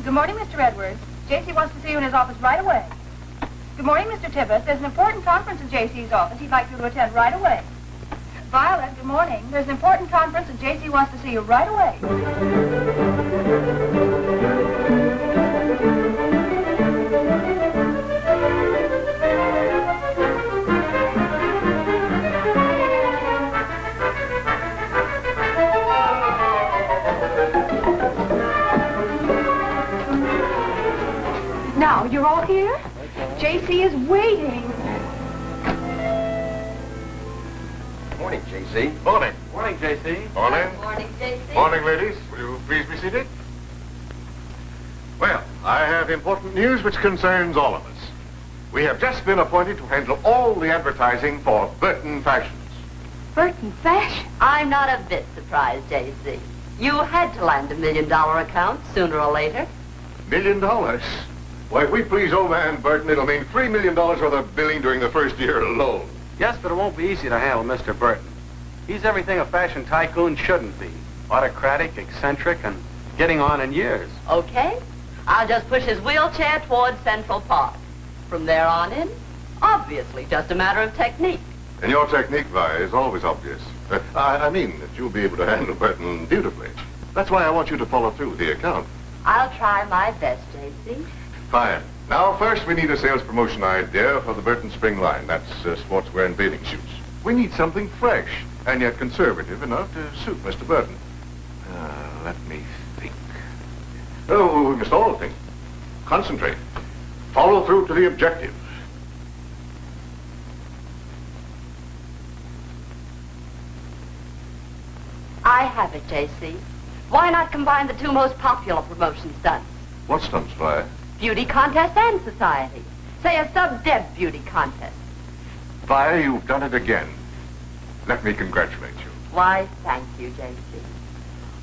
Good morning, Mr. Edwards. J.C. wants to see you in his office right away. Good morning, Mr. Tibbetts. There's an important conference in J.C.'s office. He'd like you to attend right away. Violet, good morning. There's an important conference and J.C. wants to see you right away. Now, you're all here? J.C. is waiting. Morning, J.C. Morning. Morning, J.C. Morning. Morning, J.C. Morning, ladies. Will you please be seated? Well, I have important news which concerns all of us. We have just been appointed to handle all the advertising for Burton Fashions. Burton Fashion? I'm not a bit surprised, J.C. You had to land $1 million account sooner or later. $1 million? Why, if we please old man Burton, it'll mean $3 million worth of billing during the first year alone. Yes, but it won't be easy to handle Mr. Burton. He's everything a fashion tycoon shouldn't be. Autocratic, eccentric, and getting on in years. Okay. I'll just push his wheelchair towards Central Park. From there on in, obviously just a matter of technique. And your technique, Vi, is always obvious. I mean that you'll be able to handle Burton beautifully. That's why I want you to follow through with the account. I'll try my best, J.C. Fine. Now, first, we need a sales promotion idea for the Burton Spring line. That's sportswear and bathing suits. We need something fresh, and yet conservative enough to suit Mr. Burton. Let me think. Oh, we must all think. Concentrate. Follow through to the objective. I have it, J.C. Why not combine the two most popular promotion stunts? What stunts, Vi? Beauty contest and society. Say a sub-deb beauty contest. Vi, you've done it again. Let me congratulate you. Why, thank you, J.C.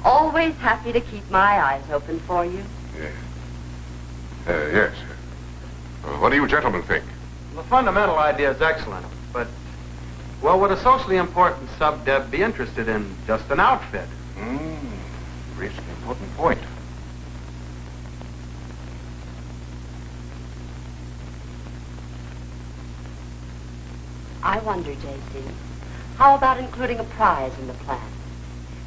Always happy to keep my eyes open for you. Yes. What do you gentlemen think? The fundamental idea is excellent, but, well, would a socially important sub-deb be interested in just an outfit? Raised an important point. I wonder, J.C., how about including a prize in the plan?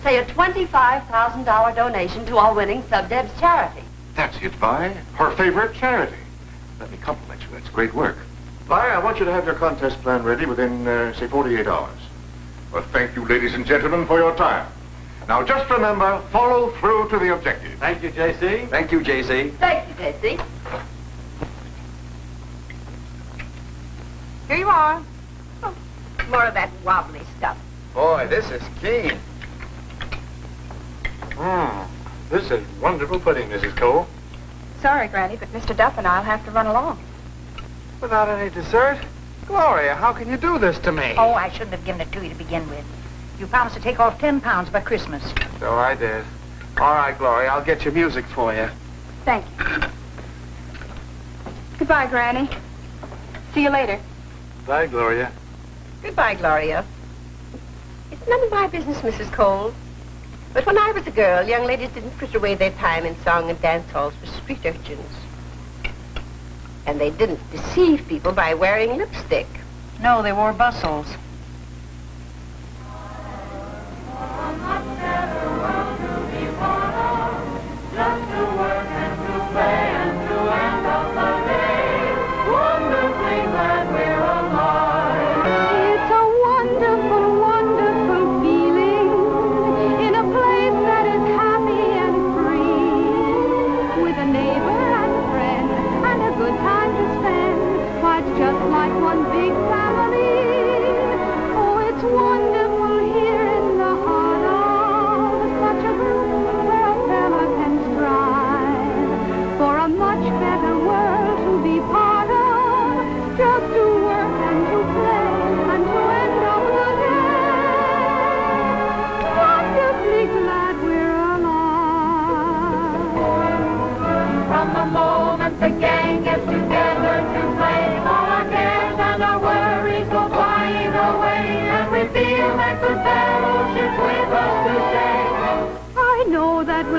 Say a $25,000 donation to our winning sub-deb's charity. That's it, Vi. Her favorite charity. Let me compliment you. That's great work. Vi, I want you to have your contest plan ready within, say, 48 hours. Well, thank you, ladies and gentlemen, for your time. Now, just remember, follow through to the objective. Thank you, J.C. Thank you, J.C. Thank you, J.C. Here you are. Oh, more of that wobbly stuff. Boy, this is keen. This is wonderful pudding, Mrs. Cole. Sorry, Granny, but Mr. Duff and I'll have to run along. Without any dessert? Gloria, how can you do this to me? Oh, I shouldn't have given it to you to begin with. You promised to take off 10 pounds by Christmas. So I did. All right, Gloria, I'll get your music for you. Thank you. Goodbye, Granny. See you later. Bye, Gloria. Goodbye, Gloria. It's none of my business, Mrs. Cole. But when I was a girl, young ladies didn't fritter away their time in song and dance halls for street urchins. And they didn't deceive people by wearing lipstick. No, they wore bustles.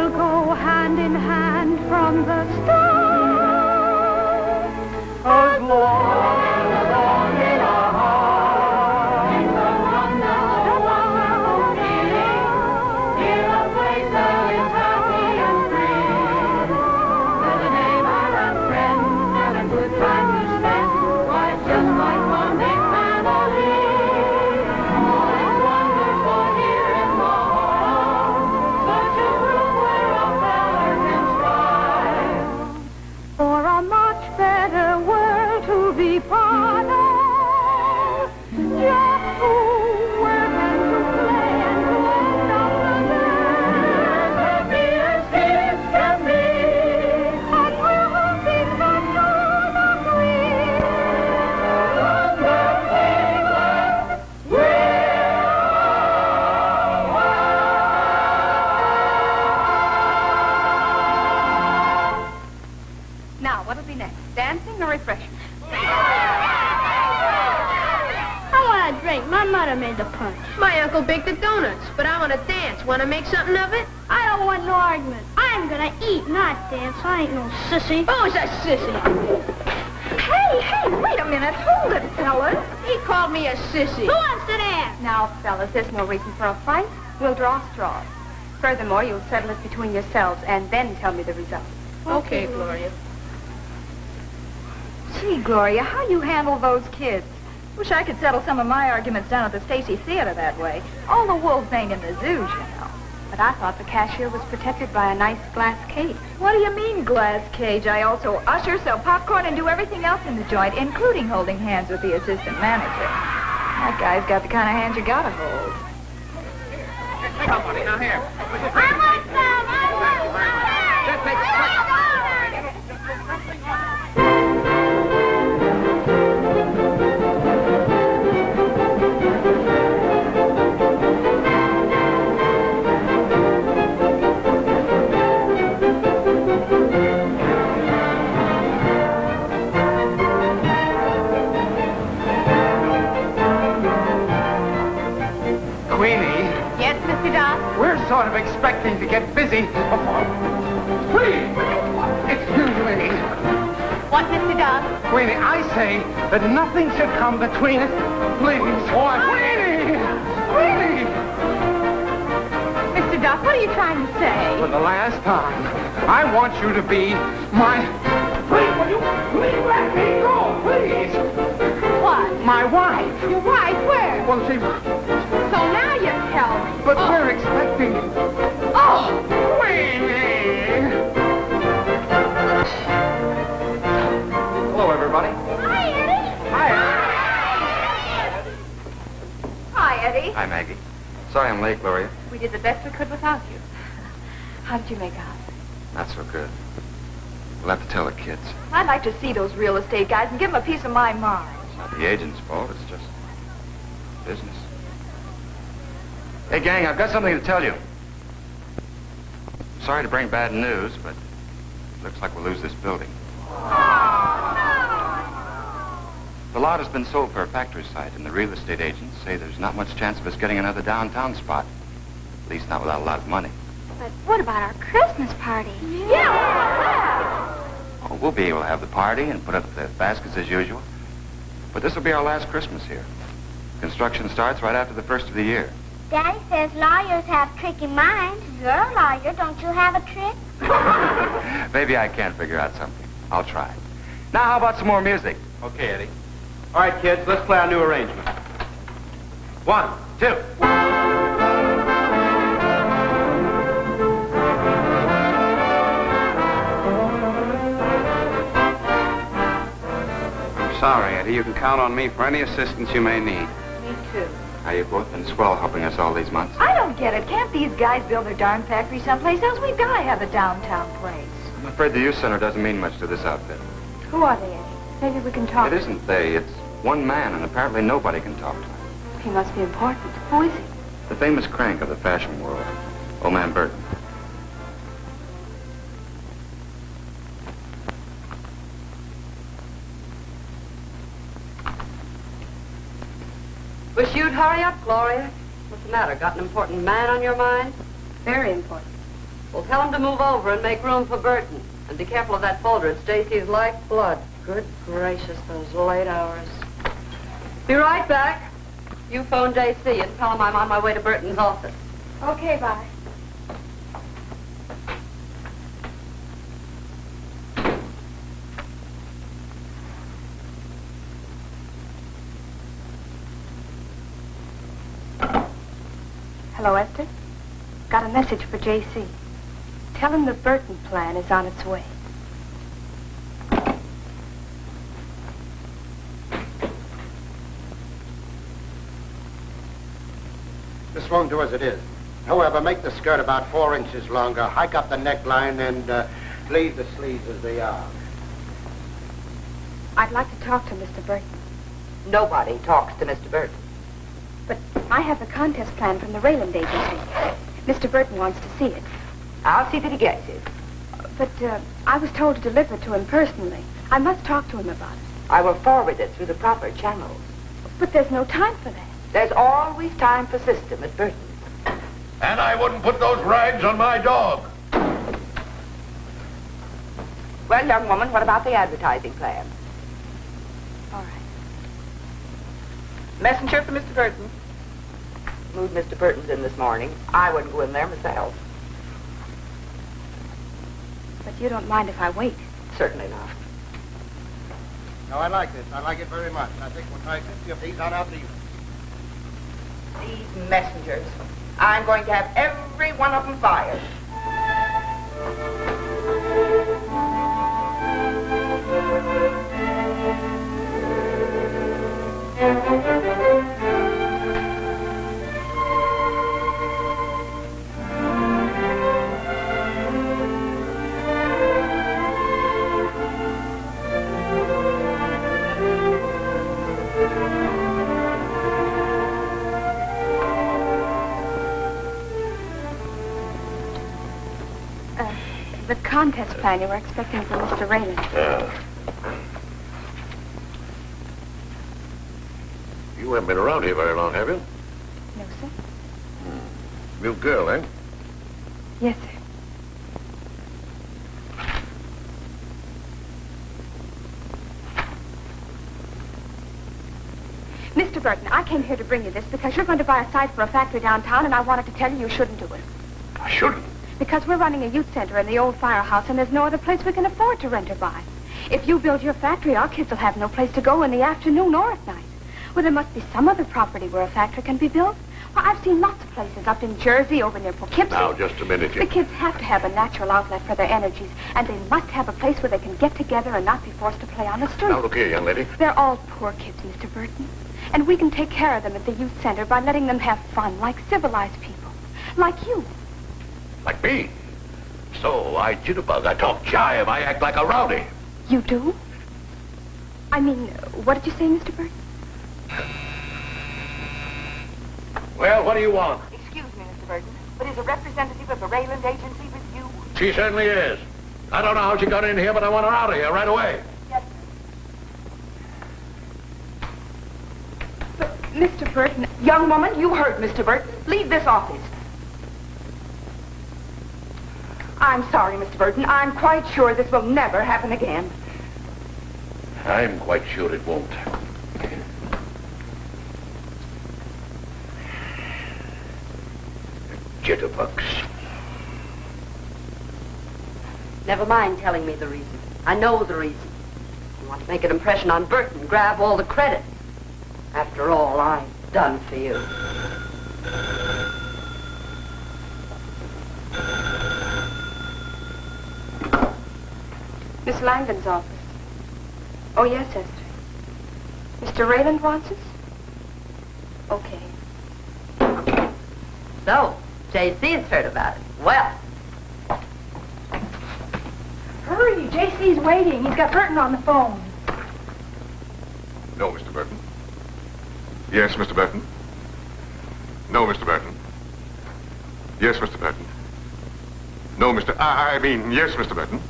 we'll go hand in hand from the start. As long as on in our hearts, the wonderful feeling, in a place that is happy and free. With a neighbor and friend and a good time to spend, why, it's just like one big family. Oh, it's wonderful here in the heart, such a room where a feller can strive for a much better world to be part of. Just to work and to play and to end up the best, happy as kids can be. And we're hoping that you'll agree. Now, what'll be next? Dancing or refreshment? I want a drink. My mother made the punch. My uncle baked the donuts, but I want to dance. Want to make something of it? I don't want no argument. I'm gonna eat, not dance. I ain't no sissy. Who's a sissy? Hey, wait a minute. Hold it, fellas. He called me a sissy. Who wants to dance? Now, fellas, there's no reason for a fight. We'll draw straws. Furthermore, you'll settle it between yourselves and then tell me the result. Okay, Gloria. Gee, Gloria, how you handle those kids? Wish I could settle some of my arguments down at the Stacy Theater that way. All the wolves ain't in the zoos, you know. But I thought the cashier was protected by a nice glass cage. What do you mean, glass cage? I also usher, sell popcorn, and do everything else in the joint, including holding hands with the assistant manager. That guy's got the kind of hands you gotta hold. Somebody, now here. I want some! Queenie, Yes, Mr. Doss? we're sort of expecting to get busy before... Please! Excuse me. What, Mr. Doss? Queenie, I say that nothing should come between us. Please. What? Queenie! Queenie! Mr. Doss, what are you trying to say? For the last time, I want you to be my... Please, will you please let me go, please? What? My wife. Your wife? Where? Well, she... So now you tell me. But we're expecting... Oh! Queenie! Hello, everybody. Hi, Eddie. Hi. Hi, Eddie. Hi, Maggie. Sorry I'm late, Gloria. We did the best we could without you. How did you make out? Not so good. We'll have to tell the kids. I'd like to see those real estate guys and give them a piece of my mind. It's not the agent's fault. It's just business. Hey, gang, I've got something to tell you. Sorry to bring bad news, but it looks like we'll lose this building. The lot has been sold for a factory site, and the real estate agents say there's not much chance of us getting another downtown spot. At least not without a lot of money. But what about our Christmas party? Oh, we'll be able to have the party and put up the baskets as usual. But this will be our last Christmas here. Construction starts right after the first of the year. Daddy says lawyers have tricky minds. You're a lawyer. Don't you have a trick? Maybe I can figure out something. I'll try. Now, how about some more music? Okay, Eddie. All right, kids, let's play our new arrangement. 1, 2. I'm sorry, Eddie. You can count on me for any assistance you may need. Me too. Now, you've both been swell helping us all these months. I don't get it. Can't these guys build their darn factory someplace else? We've got to have a downtown place. I'm afraid the youth center doesn't mean much to this outfit. Who are they, Eddie? Maybe we can talk. It isn't they. It's one man, and apparently nobody can talk to him. He must be important. Who is he? The famous crank of the fashion world, old man Burton. Wish you'd hurry up, Gloria. What's the matter? Got an important man on your mind? Very important. Well, tell him to move over and make room for Burton. And be careful of that folder. It's Stacy's lifeblood. Good gracious, those late hours. Be right back. You phone JC and tell him I'm on my way to Burton's office. Okay, bye. Hello, Esther. Got a message for JC. Tell him the Burton plan is on its way. This won't do as it is. However, make the skirt about 4 inches longer, hike up the neckline, and leave the sleeves as they are. I'd like to talk to Mr. Burton. Nobody talks to Mr. Burton. But I have the contest plan from the Rayland Agency. Mr. Burton wants to see it. I'll see that he gets it. But I was told to deliver it to him personally. I must talk to him about it. I will forward it through the proper channels. But there's no time for that. There's always time for system at Burton. And I wouldn't put those rags on my dog. Well, young woman, what about the advertising plan? All right. Messenger for Mr. Burton. Moved Mr. Burton's in this morning. I wouldn't go in there myself. But you don't mind if I wait? Certainly not. No, I like this. I like it very much. I think we'll try 50 of these on out to you. These messengers. I'm going to have every one of them fired. The contest plan you were expecting from Mr. Rayland. You haven't been around here very long, have you? No, sir. New girl, eh? Yes, sir. Mr. Burton, I came here to bring you this because you're going to buy a site for a factory downtown, and I wanted to tell you you shouldn't do it. I shouldn't. Because we're running a youth center in the old firehouse, and there's no other place we can afford to rent or buy. If you build your factory, our kids will have no place to go in the afternoon or at night. Well, there must be some other property where a factory can be built. Well, I've seen lots of places up in Jersey, over near Poughkeepsie. Now, just a minute, The kids have to have a natural outlet for their energies, and they must have a place where they can get together and not be forced to play on the street. Now, look here, young lady. They're all poor kids, Mr. Burton. And we can take care of them at the youth center by letting them have fun like civilized people. Like you. Like me? So, I jitterbug, I talk jive, I act like a rowdy. You do? I mean, what did you say, Mr. Burton? Well, what do you want? Excuse me, Mr. Burton, but is a representative of the Rayland Agency with you? She certainly is. I don't know how she got in here, but I want her out of here right away. Yes, sir. But, Mr. Burton... Young woman, you heard Mr. Burton. Leave this office. I'm sorry, Mr. Burton. I'm quite sure this will never happen again. I'm quite sure it won't. Jitterbugs. Never mind telling me the reason. I know the reason. You want to make an impression on Burton, grab all the credit. After all I've done for you. Miss Langdon's office. Oh, yes, Esther. Mr. Rayland wants us? Okay. So, JC's heard about it. Well, Hurry, JC's waiting. He's got Burton on the phone. No, Mr. Burton. Yes, Mr. Burton. No, Mr. Burton. Yes, Mr. Burton. No, I mean, yes, Mr. Burton.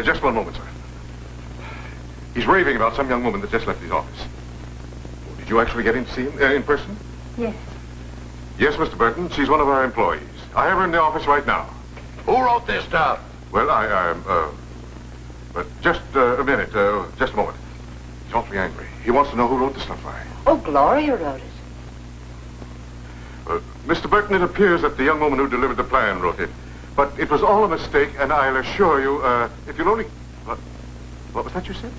Just one moment, sir. He's raving about some young woman that just left his office. Oh, did you actually get in to see him in person? Yes. Yes, Mr. Burton. She's one of our employees. I have her in the office right now. Who wrote this stuff? Well, but just a minute, just a moment. He's awfully angry. He wants to know who wrote the stuff, I. Oh, Gloria wrote it. Mr. Burton, it appears that the young woman who delivered the plan wrote it. But it was all a mistake, and I'll assure you, if you'll only... What was that you said?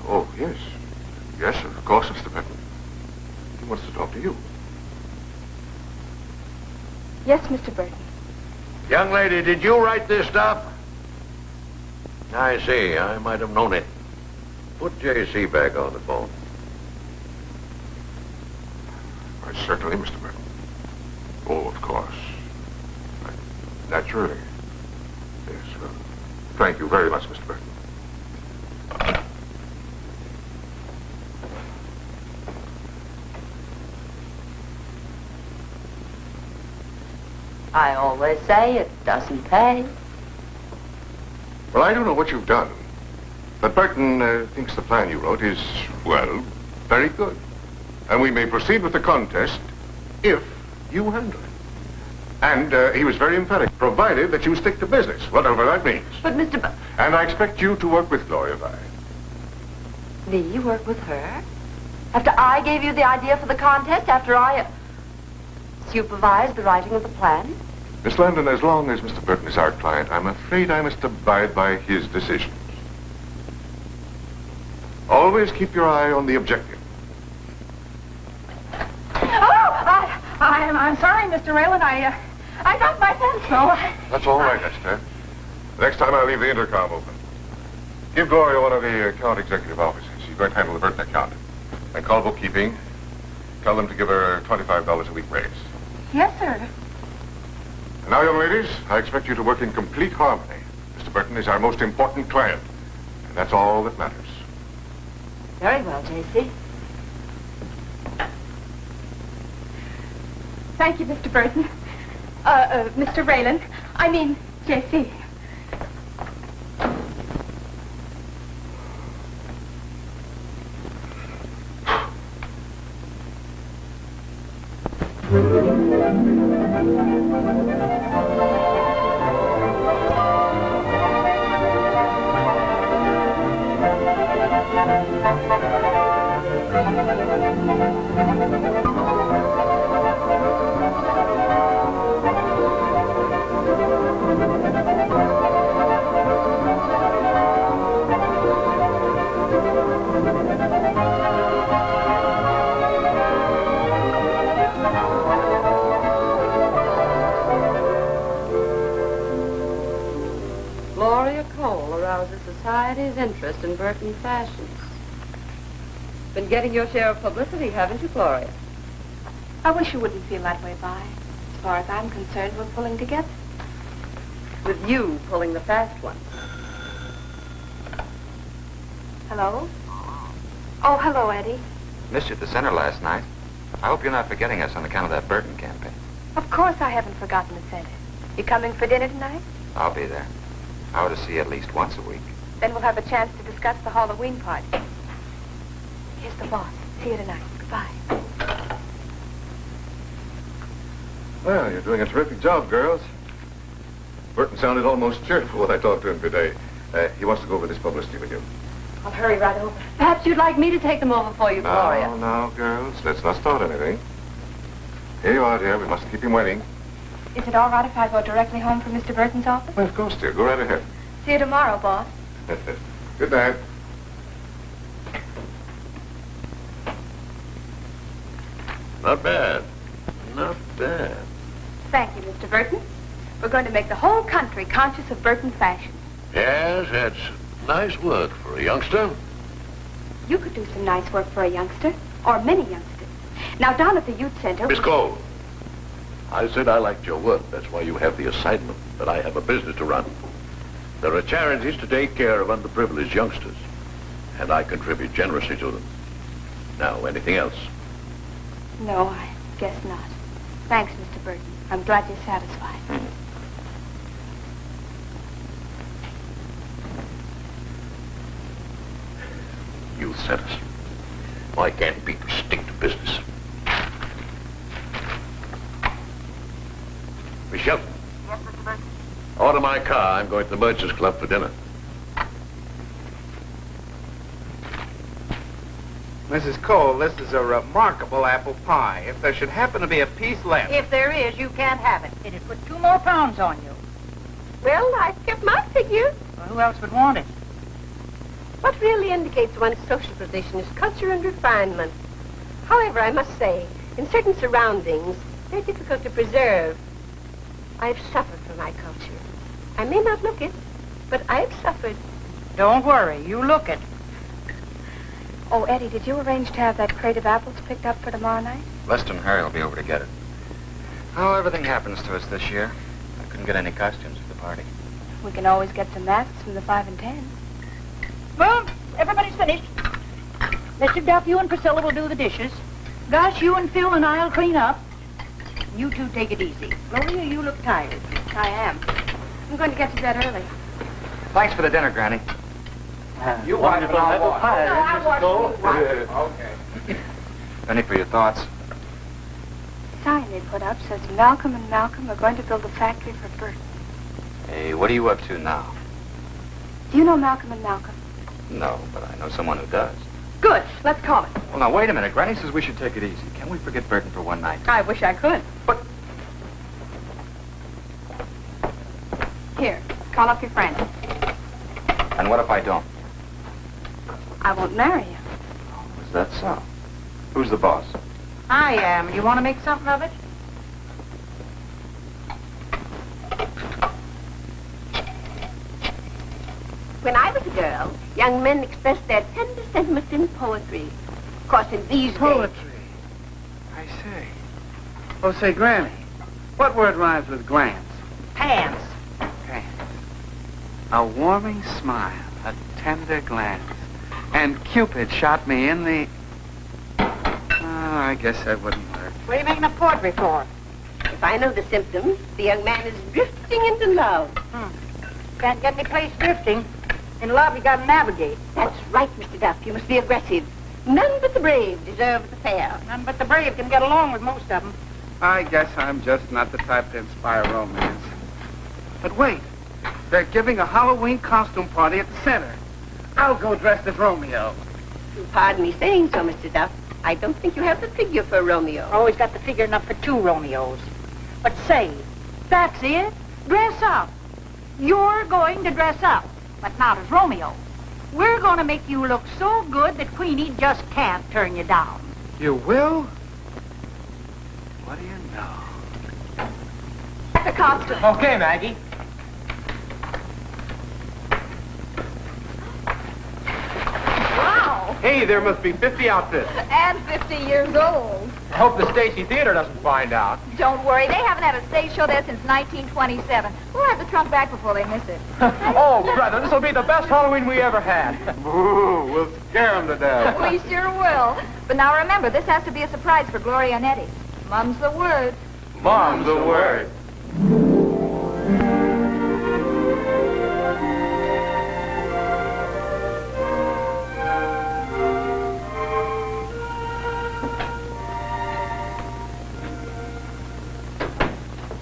Oh, yes. Yes, of course, Mr. Burton. He wants to talk to you. Yes, Mr. Burton. Young lady, did you write this stuff? I see. I might have known it. Put J.C. back on the phone. Certainly, Mr. Burton. Oh, of course. Naturally. Yes, thank you very much, Mr. Burton. I always say it doesn't pay. Well, I don't know what you've done, but Burton thinks the plan you wrote is, well, very good. And we may proceed with the contest if you handle it. And he was very emphatic, provided that you stick to business, whatever that means. But, Mr. And I expect you to work with Gloria Vi. Me work with her? After I gave you the idea for the contest? After I supervised the writing of the plan? Miss Landon, as long as Mr. Burton is our client, I'm afraid I must abide by his decisions. Always keep your eye on the objective. I'm sorry, Mr. Raylan. I dropped my pencil. That's all right, Esther. Next time I'll leave the intercom open. Give Gloria one of the account executive offices. She's going to handle the Burton account. And call bookkeeping. Tell them to give her $25 a week raise. Yes, sir. And now, young ladies, I expect you to work in complete harmony. Mr. Burton is our most important client. And that's all that matters. Very well, J.C. Thank you, Mr. Burton. Mr. Raylan. I mean, J.C. Society's interest in Burton fashions. Been getting your share of publicity, haven't you, Gloria? I wish you wouldn't feel that way, Vi. As far as I'm concerned, we're pulling together. With you pulling the fast one. Hello? Oh, hello, Eddie. Missed you at the center last night. I hope you're not forgetting us on account of that Burton campaign. Of course I haven't forgotten the center. You coming for dinner tonight? I'll be there. I ought to see you at least once a week. Then we'll have a chance to discuss the Halloween party. Here's the boss. See you tonight. Goodbye. Well, you're doing a terrific job, girls. Burton sounded almost cheerful when I talked to him today. He wants to go over this publicity with you. I'll hurry right over. Perhaps you'd like me to take them over for you, Gloria. No, girls. Let's not start anything. Here you are, dear. We mustn't keep him waiting. Is it all right if I go directly home from Mr. Burton's office? Well, of course, dear. Go right ahead. See you tomorrow, boss. Good night. Not bad. Not bad. Thank you, Mr. Burton. We're going to make the whole country conscious of Burton fashion. Yes, that's nice work for a youngster. You could do some nice work for a youngster, or many youngsters. Now, down at the youth center... Miss Cole, I said I liked your work. That's why you have the assignment, that I have a business to run. There are charities to take care of underprivileged youngsters, and I contribute generously to them. Now, anything else? No, I guess not. Thanks, Mr. Burton. I'm glad you're satisfied. Youth centers. Why can't people stick to business? Michelle. Yes, Mr. of my car. I'm going to the Merchants Club for dinner. Mrs. Cole, this is a remarkable apple pie. If there should happen to be a piece left... If there is, you can't have it. It'd put 2 more pounds on you. Well, I've kept my figure. Well, who else would want it? What really indicates one's social position is culture and refinement. However, I must say, in certain surroundings, they're difficult to preserve. I've suffered for my culture. I may not look it, but I've suffered. Don't worry, you look it. Oh, Eddie, did you arrange to have that crate of apples picked up for tomorrow night? Lester and Harry will be over to get it. Oh, everything happens to us this year. I couldn't get any costumes for the party. We can always get some masks from the 5 and 10. Well, everybody's finished. Mr. Duff, you and Priscilla will do the dishes. Gus, you and Phil and I'll clean up. You two take it easy. Gloria, you look tired. I am. I'm going to get to bed early. Thanks for the dinner, Granny. You wonderful apple pie, Mrs. Cole. Okay. Penny, for your thoughts. The sign they put up says Malcolm and Malcolm are going to build a factory for Burton. Hey, what are you up to now? Do you know Malcolm and Malcolm? No, but I know someone who does. Good. Let's call it. Well, now, wait a minute. Granny says we should take it easy. Can't we forget Burton for one night? I wish I could. But... Here, call up your friend. And what if I don't? I won't marry you. Is that so? Who's the boss? I am. You want to make something of it? When I was a girl, young men expressed their tender sentiments in poetry. Of course, in these Poetry. days... I say. Oh, say, Granny, what word rhymes with glance? Pants. Pants. A warming smile, a tender glance. And Cupid shot me in the... Oh, I guess that wouldn't work. What are you making a poetry for? If I know the symptoms, the young man is drifting into love. Can't get any place drifting. In love, you gotta navigate. That's right, Mr. Duff. You must be aggressive. None but the brave deserve the fair. None but the brave can get along with most of them. I guess I'm just not the type to inspire romance. But wait, they're giving a Halloween costume party at the center. I'll go dressed as Romeo. Pardon me saying so, Mr. Duff. I don't think you have the figure for Romeo. Always got the figure enough for 2 Romeos. But say, that's it. Dress up. You're going to dress up, but not as Romeo. We're going to make you look so good that Queenie just can't turn you down. You will? What do you know? The costume. Okay, Maggie. Wow. Hey, there must be 50 outfits. And 50 years old. I hope the Stacy Theater doesn't find out. Don't worry, they haven't had a stage show there since 1927. We'll have the trunk back before they miss it. Oh, brother, this will be the best Halloween we ever had. Ooh, we'll scare them to death. We sure will. But now remember, this has to be a surprise for Gloria and Eddie. Mum's the word. Mom's the word.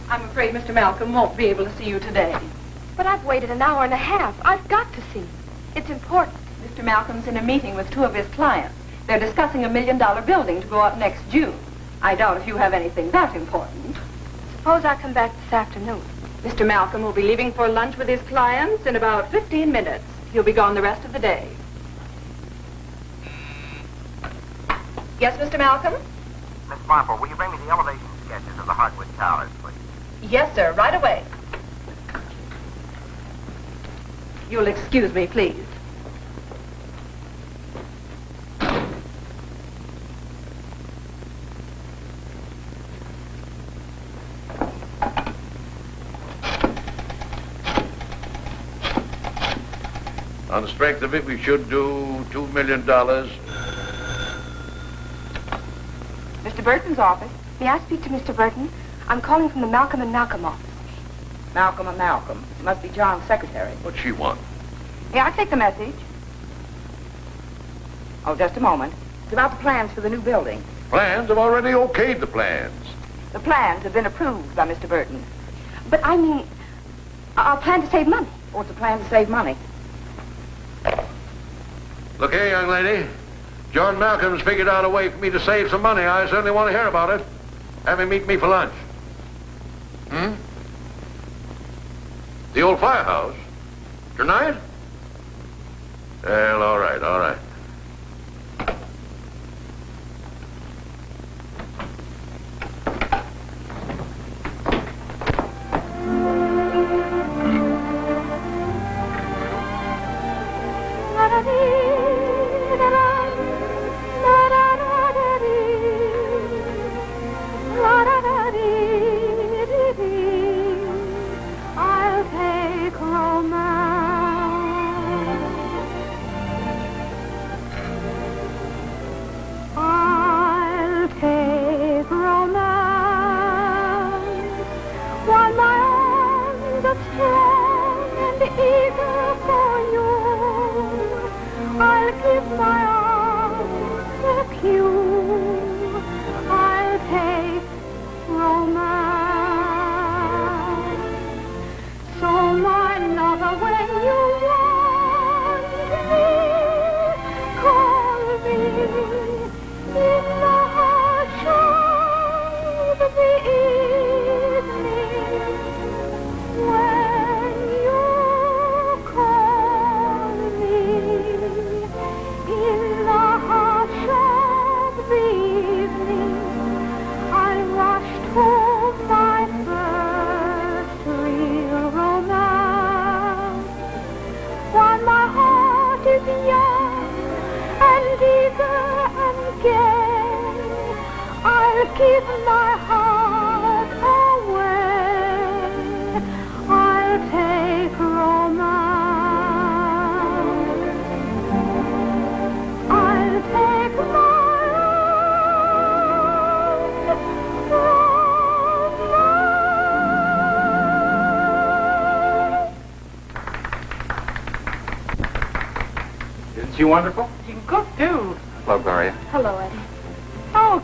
I'm afraid Mr. Malcolm won't be able to see you today. But I've waited an hour and a half. I've got to see. It's important. Mr. Malcolm's in a meeting with 2 of his clients. They're discussing a $1 million building to go up next June. I doubt if you have anything that important. Suppose I come back this afternoon. Mr. Malcolm will be leaving for lunch with his clients in about 15 minutes. He'll be gone the rest of the day. Yes, Mr. Malcolm? Miss Harper, will you bring me the elevation sketches of the hardwood towers, please? Yes, sir, right away. You'll excuse me, please. On the strength of it, we should do $2 million. Mr. Burton's office. May I speak to Mr. Burton? I'm calling from the Malcolm and Malcolm office. Malcolm and Malcolm. Must be John's secretary. What's she want? Yeah, I'll take the message. Oh, just a moment. It's about the plans for the new building. Plans? I've already okayed the plans. The plans have been approved by Mr. Burton. But I mean... I'll plan to save money. What's the plan to save money? Look here, young lady. John Malcolm's figured out a way for me to save some money. I certainly want to hear about it. Have him meet me for lunch. The old firehouse? Tonight? Well, all right, all right. I'll take romance. I'll take romance. While my arms are strong and eager for you, I'll keep my arms secure. I'll take romance. So my lover, when you want me, call me in the hush of the evening. When you call me in the hush of the evening, I'll rush to my first real romance. While my heart is young and eager and gay, I'll keep my heart away. I'll take romance. I'll take Isn't she wonderful? You can cook, too. Hello, Gloria. Hello, Eddie.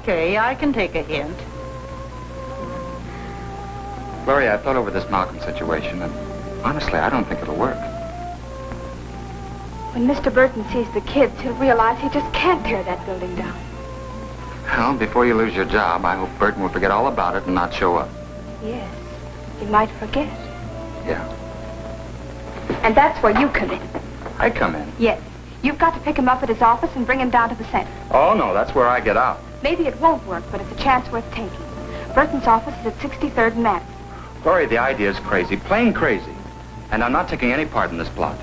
Okay, I can take a hint. Gloria, I thought over this Malcolm situation, and honestly, I don't think it'll work. When Mr. Burton sees the kids, he'll realize he just can't tear that building down. Well, before you lose your job, I hope Burton will forget all about it and not show up. Yes, he might forget. Yeah. And that's where you come in. I come in. Yes. You've got to pick him up at his office and bring him down to the center. Oh, no, that's where I get out. Maybe it won't work, but it's a chance worth taking. Burton's office is at 63rd and Madison. Gloria, the idea is crazy, plain crazy. And I'm not taking any part in this plot.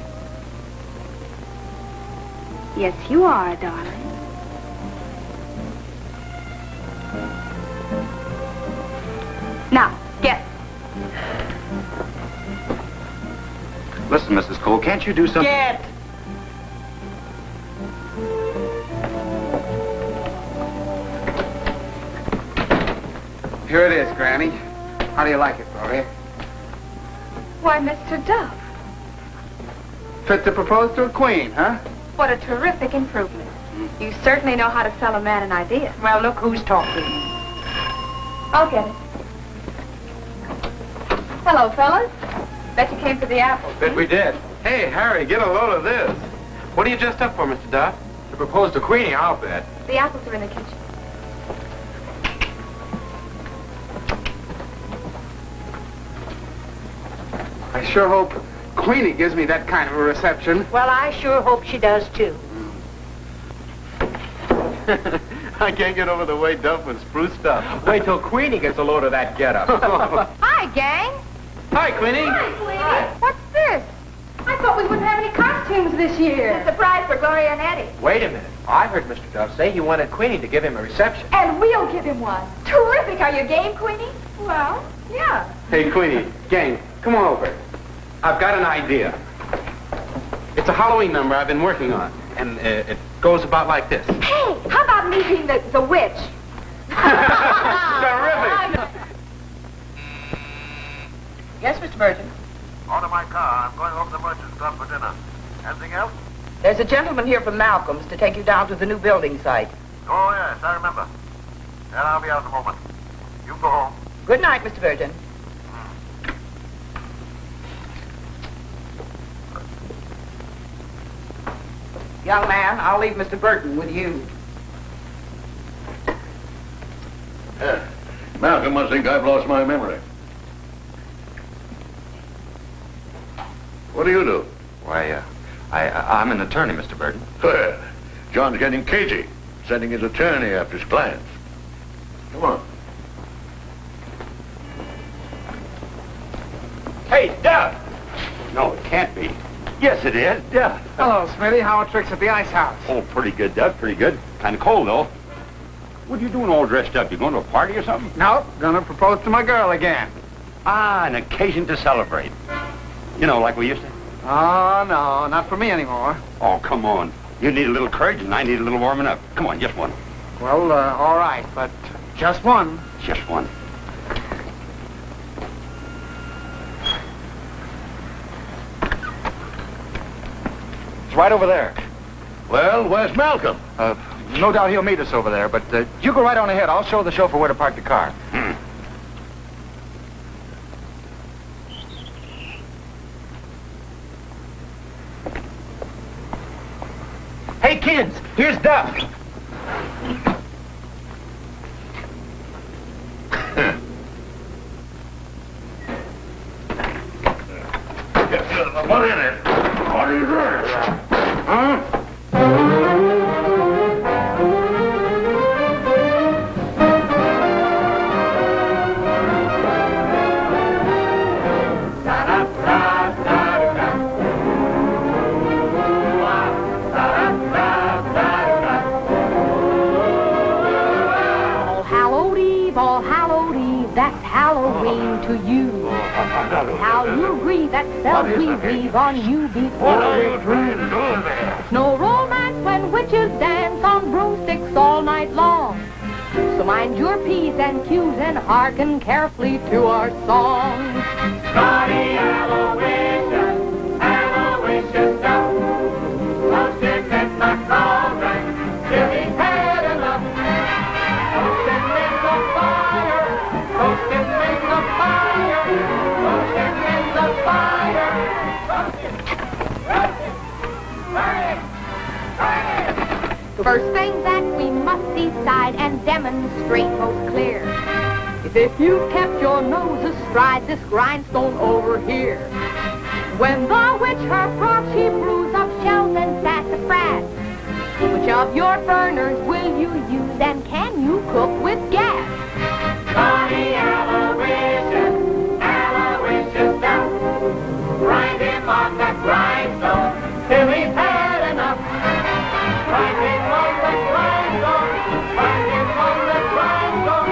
Yes, you are, darling. Now, get. Listen, Mrs. Cole, can't you do something? Get! Here it is, Granny. How do you like it, Gloria? Why, Mr. Duff, Fit to propose to a queen, huh? what a terrific improvement. You certainly know how to sell a man an idea. Well, look who's talking. I'll get it. Hello, fellas. Bet you came for the apples. Bet we did. Hey, Harry, get a load of this. What are you just up for, Mr. Duff? To propose to Queenie, I'll bet. The apples are in the kitchen. I sure hope Queenie gives me that kind of a reception. Well, I sure hope she does, too. I can't get over the way Duff was spruced up. Wait till Queenie gets a load of that getup. Hi, gang. Hi, Queenie. Hi, Queenie. What's this? I thought we wouldn't have any costumes this year. It's a surprise for Gloria and Eddie. Wait a minute. I heard Mr. Duff say he wanted Queenie to give him a reception. And we'll give him one. Terrific. Are you game, Queenie? Well, yeah. Hey, Queenie, gang, come on over. I've got an idea. It's a Halloween number I've been working on, and it goes about like this. Hey, how about me being the witch? Terrific. Yes, Mr. Burton. Order my car. I'm going over to the Merchants Club for dinner. Anything else? There's a gentleman here from Malcolm's to take you down to the new building site. Oh, yes, I remember. And I'll be out in a moment. You go home. Good night, Mr. Burton. Young man, I'll leave Mr. Burton with you. Malcolm must think I've lost my memory. What do you do? Why, I'm an attorney, Mr. Burton. Well, John's getting cagey, sending his attorney after his clients. Come on. Hey, Duff! No, it can't be. Yes, it is. Duff. Hello, Smitty. How are tricks at the ice house? Oh, pretty good, Duff. Pretty good. Kind of cold, though. What are you doing all dressed up? You going to a party or something? No, gonna propose to my girl again. Ah, an occasion to celebrate. You know, like we used to. Oh, no, not for me anymore. Oh, come on. You need a little courage, and I need a little warming up. Come on, just one. Well, all right, but just one. Just one. It's right over there. Well, where's Malcolm? No doubt he'll meet us over there, but you go right on ahead. I'll show the chauffeur where to park the car. Hey, kids, here's Duff. What in it? What is this? Huh? That's Halloween to you. How you grieve that spell we weave on you before we're through. It's no romance when witches dance on broomsticks all night long. So mind your P's and Q's and hearken carefully to our song. Naughty Aloysius, Aloysius down. Roast him in the cauldron till he's had enough. Roast him in the fire, roast him in the fire, roast him in the fire. Roast him, roast him, burn him, burn him. First thing that we must decide and demonstrate most clear is if you've kept your nose astride this grindstone over here. When the witch her broth she brews of shells and sassafras, which of your burners will you use and can you cook with gas? Naughty Aloysius, Aloysius down. Grind him on the grindstone till he's had enough. Grind him on the grindstone, grind him on the grindstone,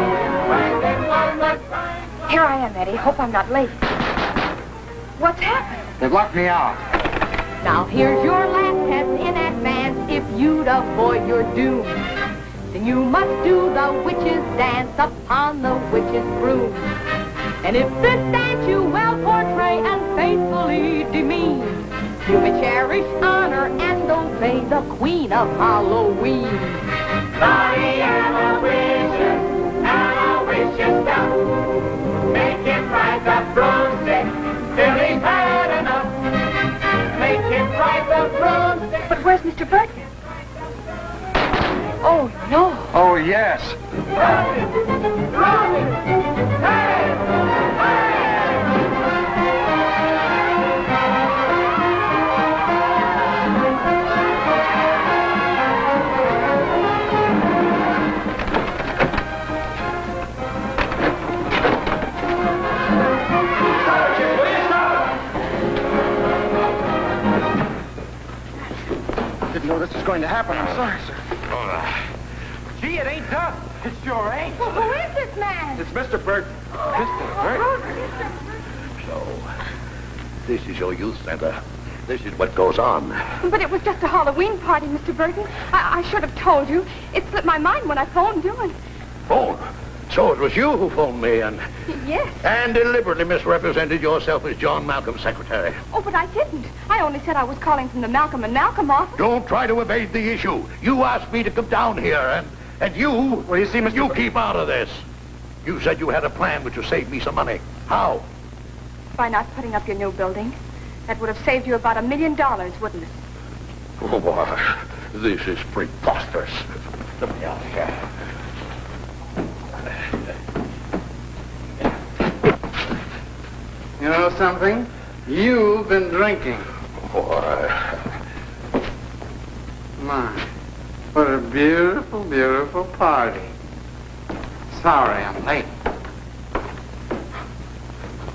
grind him on the grindstone. Here I am, Eddie. Hope I'm not late. What's happened? They've locked me out. Now here's your last test in advance. If you'd avoid your doom, then you must do the witch's dance upon the witch's broom. And if this dance you well portray and faithfully demean, you may cherish, honor, and obey the Queen of Halloween. Naughty Aloysius, Aloysius down. Make him ride the broomstick till he's had enough. Make him ride the broomstick. But where's Mr. Burton? Oh, no. Oh, yes. Run! Run! Hey! Didn't know this was going to happen. I'm sorry, sir. Gee, it ain't Duff. It sure ain't. Well, who is this man? It's Mr. Burton. Mr. Burton. So, this is your youth center. This is what goes on. But it was just a Halloween party, Mr. Burton. I should have told you. It slipped my mind when I phoned you and... Phone? So it was you who phoned me and Yes. deliberately misrepresented yourself as John Malcolm's secretary. Oh, but I didn't. I only said I was calling from the Malcolm and Malcolm office. Don't try to evade the issue. You asked me to come down here, and you... Well, you see, Mr. You keep out of this. You said you had a plan which would save me some money. How? By not putting up your new building. That would have saved you about $1 million, wouldn't it? Oh, boy. This is preposterous. Let me out here. You know something? You've been drinking. Boy. My, what a beautiful, beautiful party. Sorry I'm late.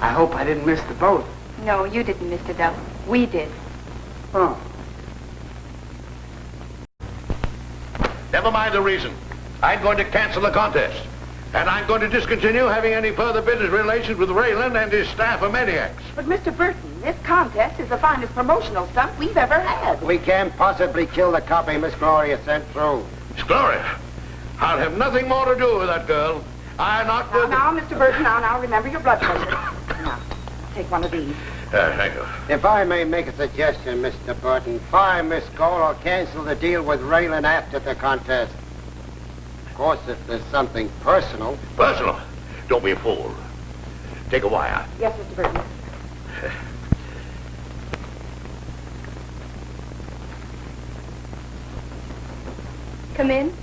I hope I didn't miss the boat. No, you didn't, Mr. Duff. We did. Oh. Never mind the reason. I'm going to cancel the contest. And I'm going to discontinue having any further business relations with Raylan and his staff of maniacs. But, Mr. Burton, this contest is the finest promotional stunt we've ever had. We can't possibly kill the copy Miss Gloria sent through. Miss Gloria, I'll have nothing more to do with that girl. I'm not with... Now, Mr. Burton, now, remember your blood pressure. Now, take one of these. Thank you. If I may make a suggestion, Mr. Burton, fire Miss Cole or cancel the deal with Raylan after the contest. Of course, if there's something personal. Personal? Don't be a fool. Take a wire. Yes, Mr. Burton. Come in.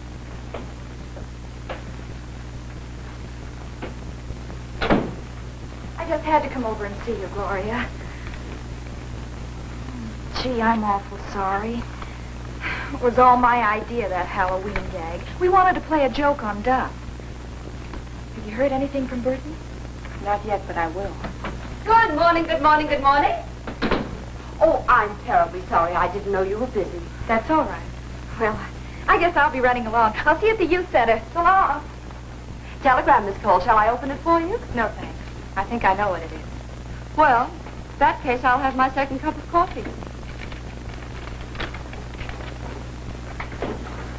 I just had to come over and see you, Gloria. Gee, I'm awful sorry. It was all my idea, that Halloween gag. We wanted to play a joke on Duff. Have you heard anything from Burton? Not yet, but I will. Good morning, good morning, good morning. Oh, I'm terribly sorry. I didn't know you were busy. That's all right. Well, I guess I'll be running along. I'll see you at the youth center. So long. Telegram, Miss Cole. Shall I open it for you? No, thanks. I think I know what it is. Well, in that case, I'll have my second cup of coffee.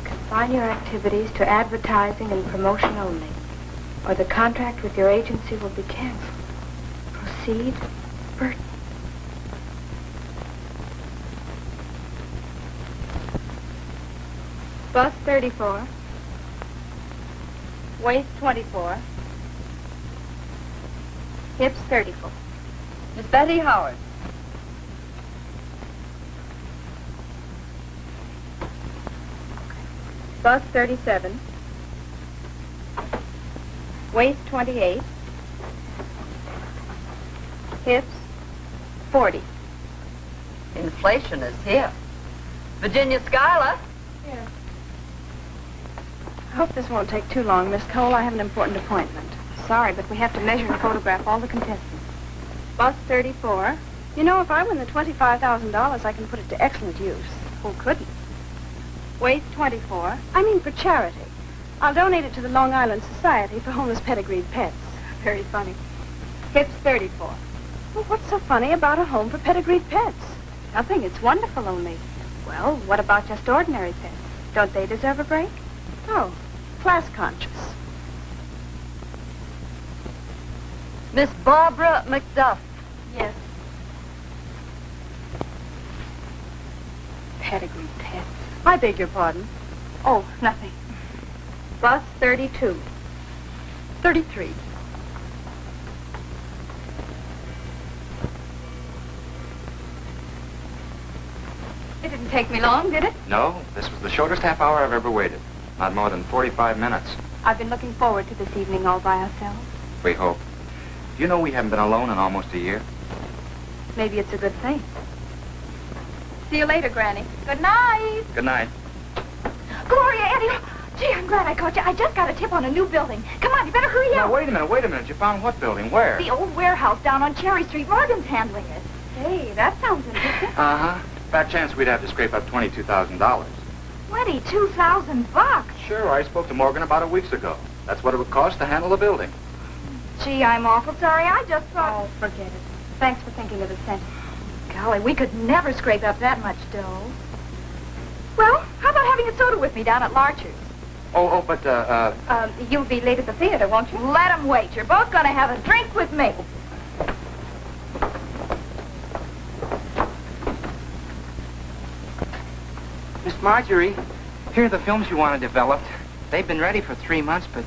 Confine your activities to advertising and promotion only, or the contract with your agency will be canceled. Proceed, Burton. Bust 34. Waist 24. Hips 34. Miss Betty Howard. Bust 37. Waist 28. Hips 40. Inflation is here. Virginia Schuyler. Here. I hope this won't take too long, Miss Cole. I have an important appointment. Sorry, but we have to measure and photograph all the contestants. Bust 34. You know, if I win the $25,000, I can put it to excellent use. Who couldn't? Waist 24. I mean for charity. I'll donate it to the Long Island Society for Homeless Pedigreed Pets. Very funny. Hips 34. Well, what's so funny about a home for pedigreed pets? Nothing. It's wonderful only. Well, what about just ordinary pets? Don't they deserve a break? Oh, class conscious. Miss Barbara McDuff. Yes. Pedigreed pets. I beg your pardon. Oh, nothing. Bus 32. 33. It didn't take me long, did it? No, this was the shortest half hour I've ever waited. Not more than 45 minutes. I've been looking forward to this evening all by ourselves. We hope. Do you know we haven't been alone in almost a year? Maybe it's a good thing. See you later, Granny. Good night. Good night. Gloria, Eddie. Gee, I'm glad I caught you. I just got a tip on a new building. Come on, you better hurry up. Now, wait a minute. You found what building? Where? The old warehouse down on Cherry Street. Morgan's handling it. Hey, that sounds interesting. Uh-huh. Fat chance we'd have to scrape up $22,000. $22,000. Sure, I spoke to Morgan about 2 weeks ago. That's what it would cost to handle the building. Gee, I'm awful sorry. I just thought... Oh, forget it. Thanks for thinking of the cent. Golly, we could never scrape up that much dough. Well, how about having a soda with me down at Larcher's? But You'll be late at the theater, won't you? Let 'em wait. You're both going to have a drink with me. Miss Marjorie, here are the films you want to develop. They've been ready for 3 months, but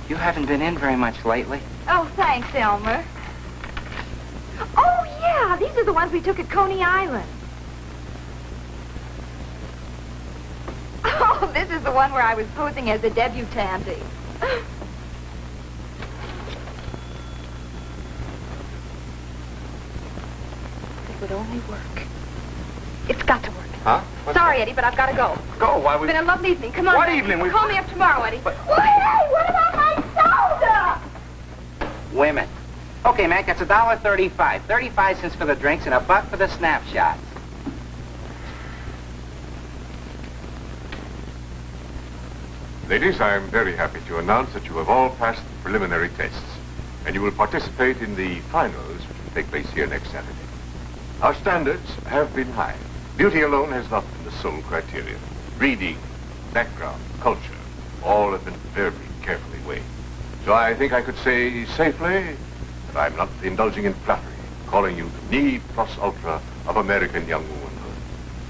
you haven't been in very much lately. Oh, thanks, Elmer. Oh, yeah, these are the ones we took at Coney Island. Oh, this is the one where I was posing as a debutante. It would only work. It's got to work. Huh? Sorry, Eddie, but I've got to go. Go? Why It's been a lovely evening. Come on. What Eddie. evening? Call me up tomorrow, Eddie. Wait, hey, what about my soda? Wait a minute. Okay, Mac, that's $1.35. 35 cents for the drinks and $1 for the snapshots. Ladies, I am very happy to announce that you have all passed the preliminary tests, and you will participate in the finals, which will take place here next Saturday. Our standards have been high. Beauty alone has not been the sole criterion. Breeding, background, culture, all have been very carefully weighed. So I think I could say safely that I'm not indulging in flattery, calling you the need plus ultra of American young womanhood.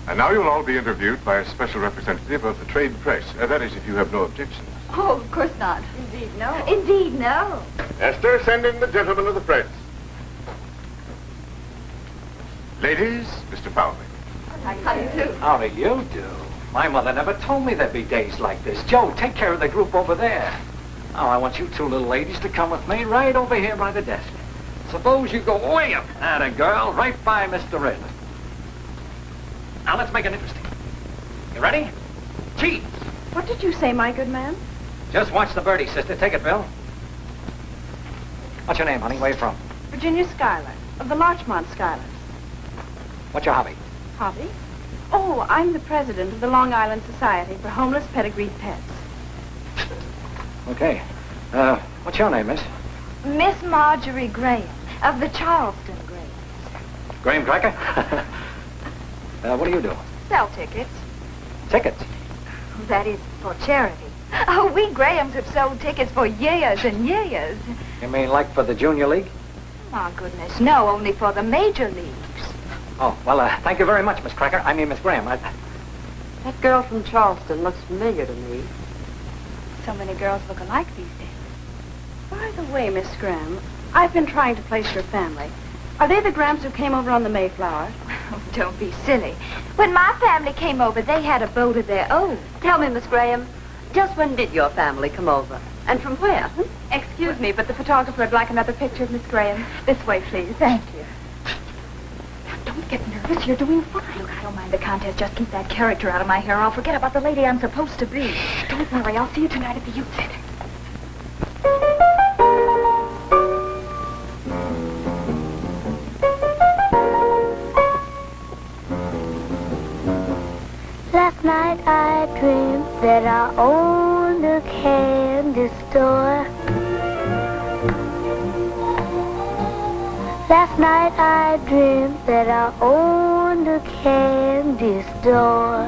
And now you'll all be interviewed by a special representative of the trade press. That is, if you have no objections. Oh, of course not. Indeed, no. Indeed, no. Esther, send in the gentlemen of the press. Ladies, Mr. Fowler. How do you do? How do you do? My mother never told me there'd be days like this. Joe, take care of the group over there. Now, I want you two little ladies to come with me right over here by the desk. Suppose you go way up, atta girl, right by Mr. Red. Now, let's make it interesting. You ready? Cheese. What did you say, my good man? Just watch the birdie, sister. Take it, Bill. What's your name, honey? Where you from? Virginia Schuyler, of the Larchmont Schuylers. What's your hobby? Hobby? Oh, I'm the president of the Long Island Society for Homeless Pedigreed Pets. Okay. What's your name, miss? Miss Marjorie Graham of the Charleston Graham. Graham Cracker? What do you do? Sell tickets. Tickets? That is for charity. Oh, we Grahams have sold tickets for years and years. You mean like for the Junior League? My goodness, no, only for the major leagues. Oh, well, thank you very much, Miss Cracker. I mean, Miss Graham. That girl from Charleston looks familiar to me. So many girls look alike these days. By the way, Miss Graham, I've been trying to place your family. Are they the Grahams who came over on the Mayflower? Oh, don't be silly. When my family came over, they had a boat of their own. Tell me, Miss Graham, just when did your family come over? And from where? Excuse me, but the photographer would like another picture of Miss Graham. This way, please. Thank you. Now, don't get nervous. You're doing fine. Look, I don't mind the contest. Just keep that character out of my hair. I'll forget about the lady I'm supposed to be. Don't worry. I'll see you tonight at the Youth Center. Last night I dreamed that I owned a candy store. Last night I dreamed that I owned a candy store.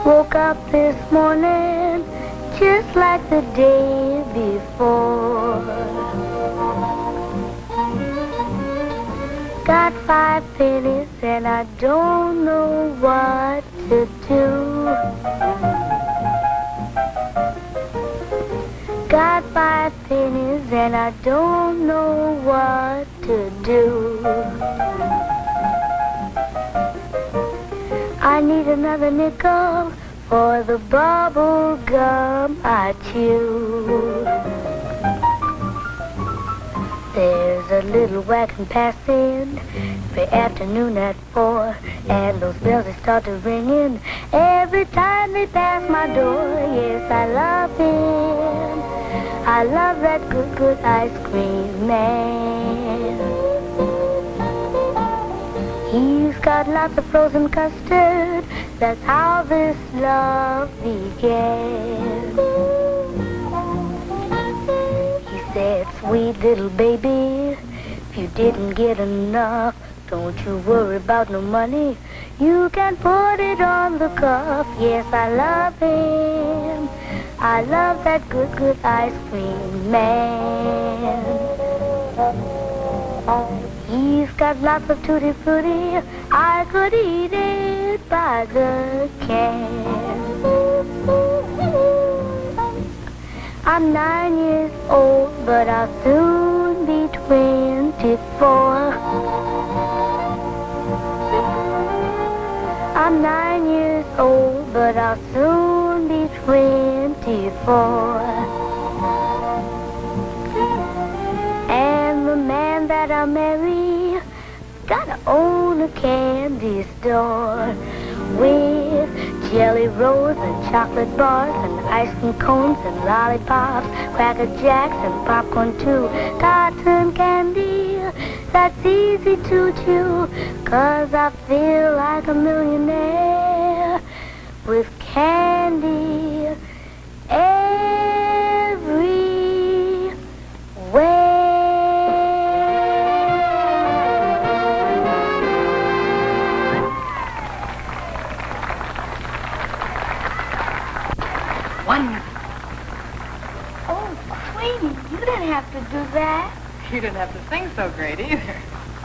Woke up this morning just like the day before. Got 5 pennies and I don't know what to do. Got 5 pennies and I don't know what to do. I need another nickel for the bubble gum I chew. There's a little wagon passing every afternoon at 4, and those bells they start to ringing every time they pass my door. Yes, I love him. I love that good ice cream man. He's got lots of frozen custard. That's how this love began. Said, sweet little baby, if you didn't get enough, don't you worry about no money. You can put it on the cuff. Yes, I love him. I love that good ice cream man. He's got lots of tutti frutti. I could eat it by the can. I'm 9 years old, but I'll soon be 24. I'm for. And the man that I'll marry gotta own a candy store with jelly rolls and chocolate bars and ice cream cones and lollipops, cracker jacks and popcorn too. Cotton candy that's easy to chew, 'cause I feel like a millionaire with candy everywhere. Wonderful. Oh, Queenie, you didn't have to do that. You didn't have to sing so great either.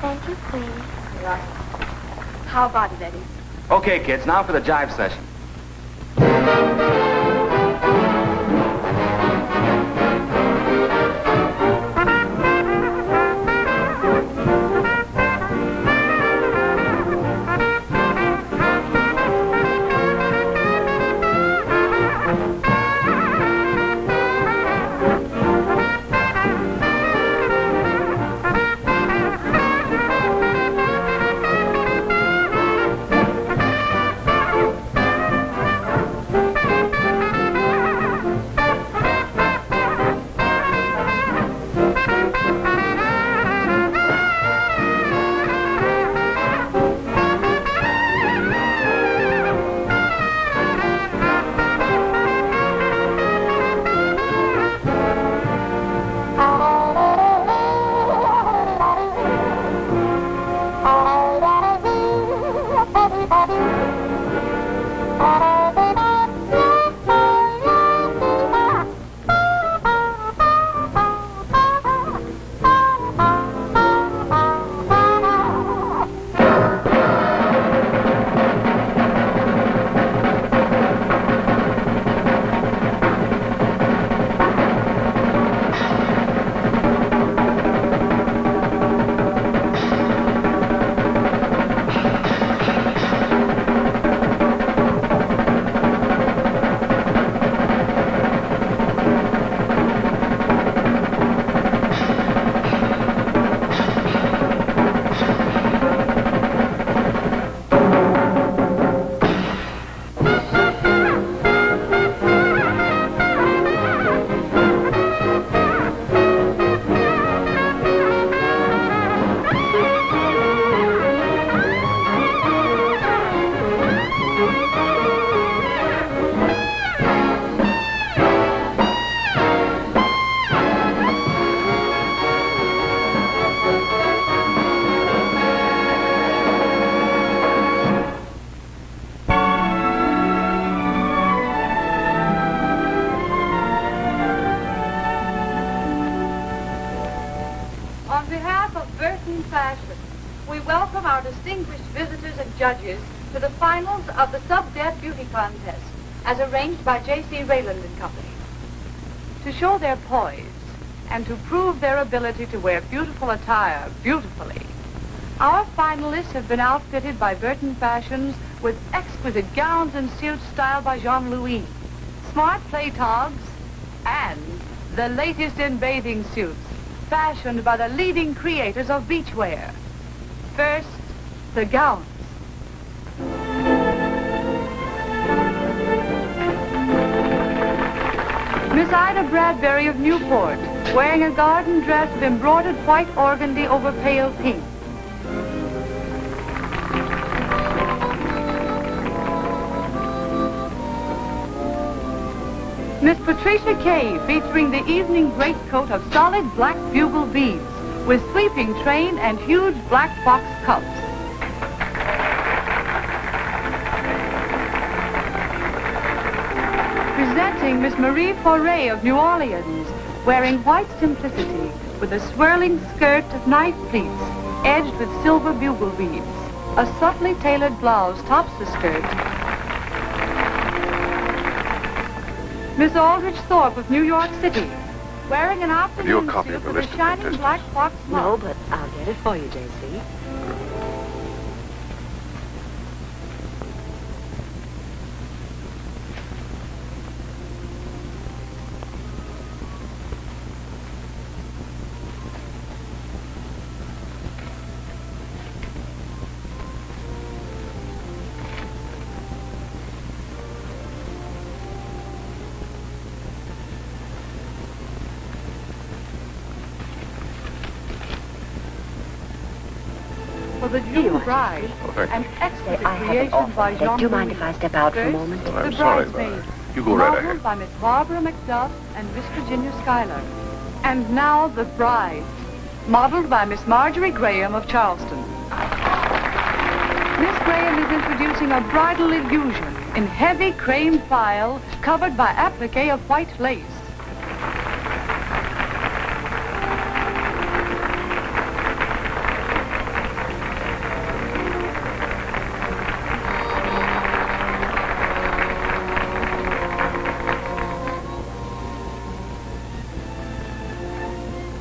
Thank you, Queenie. You're welcome. How about it, Eddie? Okay, kids, now for the jive session. Judges to the finals of the Sub-Debt Beauty Contest, as arranged by J.C. Rayland and Company. To show their poise and to prove their ability to wear beautiful attire beautifully, our finalists have been outfitted by Burton Fashions with exquisite gowns and suits styled by Jean-Louis, smart play togs, and the latest in bathing suits, fashioned by the leading creators of beachwear. First, the gowns. Miss Ida Bradbury of Newport, wearing a garden dress of embroidered white organdy over pale pink. Miss Patricia Kay, featuring the evening greatcoat of solid black bugle beads with sweeping train and huge black box cuffs. Presenting Miss Marie Foray of New Orleans, wearing white simplicity with a swirling skirt of knife pleats edged with silver bugle beads. A subtly tailored blouse tops the skirt. Miss Aldrich Thorpe of New York City, wearing an afternoon suit with a shining black box No, smock. but I'll get it for you, J.C. for the June bride. An exquisite creation by Jean. Do you mind if I step out for a moment? Well, I'm The sorry, Bridesmaid. but you go right Modeled ahead. by Miss Barbara McDuff and Miss Virginia Schuyler. And now The Bride, modeled by Miss Marjorie Graham of Charleston. Miss Graham is introducing a bridal illusion in heavy cream file covered by applique of white lace.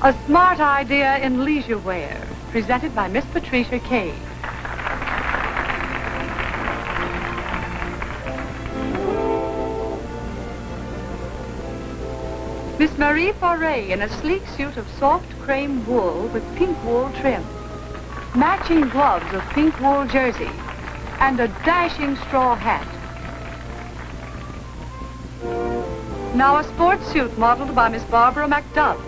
A smart idea in leisure wear, presented by Miss Patricia Kay. Miss Marie Foray in a sleek suit of soft cream wool with pink wool trim. Matching gloves of pink wool jersey. And a dashing straw hat. Now a sports suit modeled by Miss Barbara McDuff.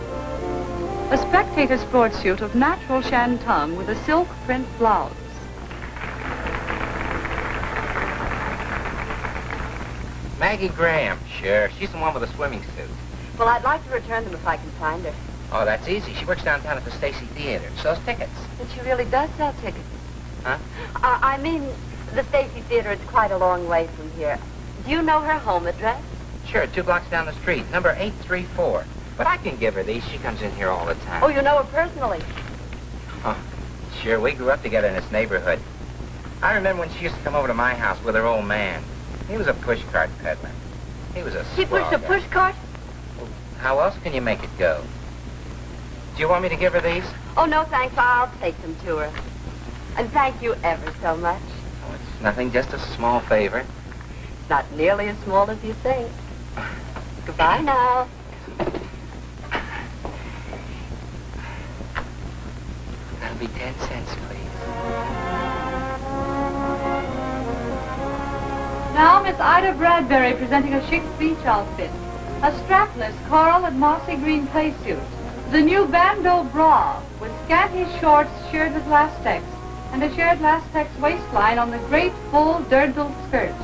A spectator sports suit of natural shantung with a silk print blouse. Maggie Graham. Sure, she's the one with the swimming suit. Well, I'd like to return them if I can find her. Oh, that's easy. She works downtown at the Stacy Theater. Sells tickets. But she really does sell tickets. Huh? I mean, the Stacy Theater is quite a long way from here. Do you know her home address? Sure, 2 blocks down the street, number 834. But I can give her these. She comes in here all the time. Oh, you know her personally? Oh, sure, we grew up together in this neighborhood. I remember when she used to come over to my house with her old man. He was a pushcart peddler. He was a She pushed a squaw guy. pushcart? How else can you make it go? Do you want me to give her these? Oh, no, thanks. I'll take them to her. And thank you ever so much. Oh, it's nothing, just a small favor. It's not nearly as small as you think. Goodbye now. That'll be 10 cents, please. Now Miss Ida Bradbury presenting a chic beach outfit. A strapless coral and mossy green play suit. The new bandeau bra with scanty shorts shirred with lastex and a shared lastex waistline on the great full dirndl skirt.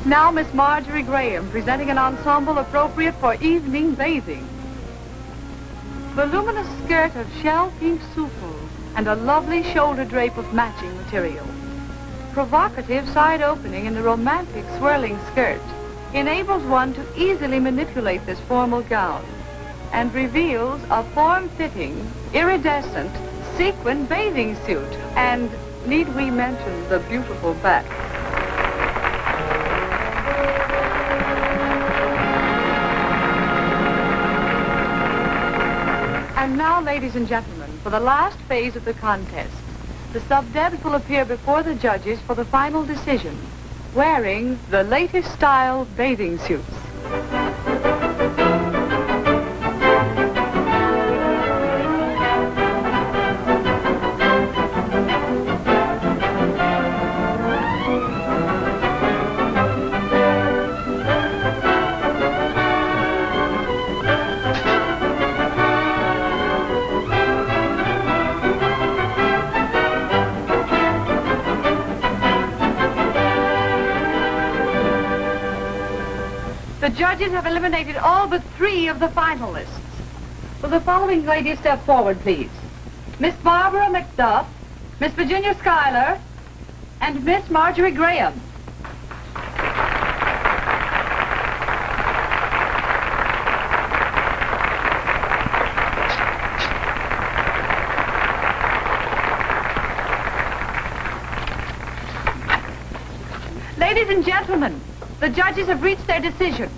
Now Miss Marjorie Graham presenting an ensemble appropriate for evening bathing. Voluminous skirt of shell pink souffle and a lovely shoulder drape of matching material. Provocative side opening in the romantic swirling skirt enables one to easily manipulate this formal gown and reveals a form-fitting, iridescent, sequin bathing suit. And need we mention the beautiful back? And now, ladies and gentlemen, for the last phase of the contest, the sub-debs will appear before the judges for the final decision, wearing the latest style bathing suits. The judges have eliminated all but 3 of the finalists. Will the following ladies step forward, please? Miss Barbara McDuff, Miss Virginia Schuyler, and Miss Marjorie Graham. Ladies and gentlemen, the judges have reached their decision.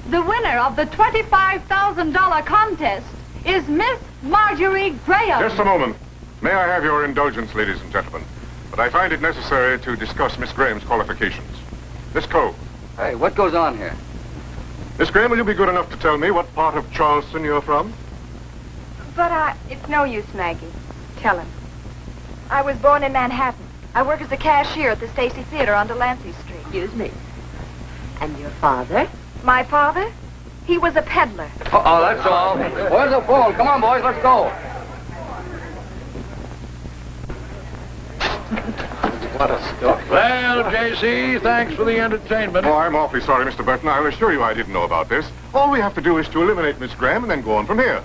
The winner of the $25,000 contest is Miss Marjorie Graham. Just a moment. May I have your indulgence, ladies and gentlemen? But I find it necessary to discuss Miss Graham's qualifications. Miss Cole. Hey, what goes on here? Miss Graham, will you be good enough to tell me what part of Charleston you're from? But it's no use, Maggie. Tell him. I was born in Manhattan. I work as a cashier at the Stacy Theater on Delancey Street. Excuse me. And your father? My father? He was a peddler. Oh, that's all. Where's the phone? Come on, boys, let's go. What a story. Well, J.C., thanks for the entertainment. Oh, I'm awfully sorry, Mr. Burton. I'll assure you I didn't know about this. All we have to do is to eliminate Miss Graham and then go on from here.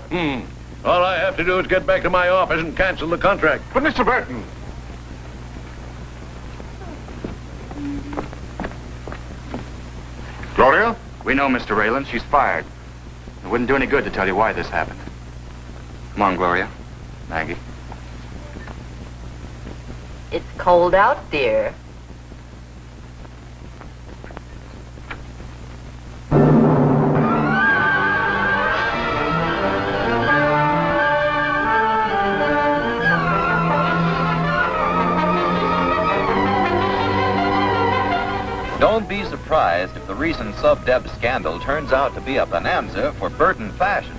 All I have to do is get back to my office and cancel the contract. But, Mr. Burton... Gloria? We know, Mr. Raylan. She's fired. It wouldn't do any good to tell you why this happened. Come on, Gloria. Maggie. It's cold out, dear. Don't be surprised if the recent sub-deb scandal turns out to be a bonanza for Burton Fashions.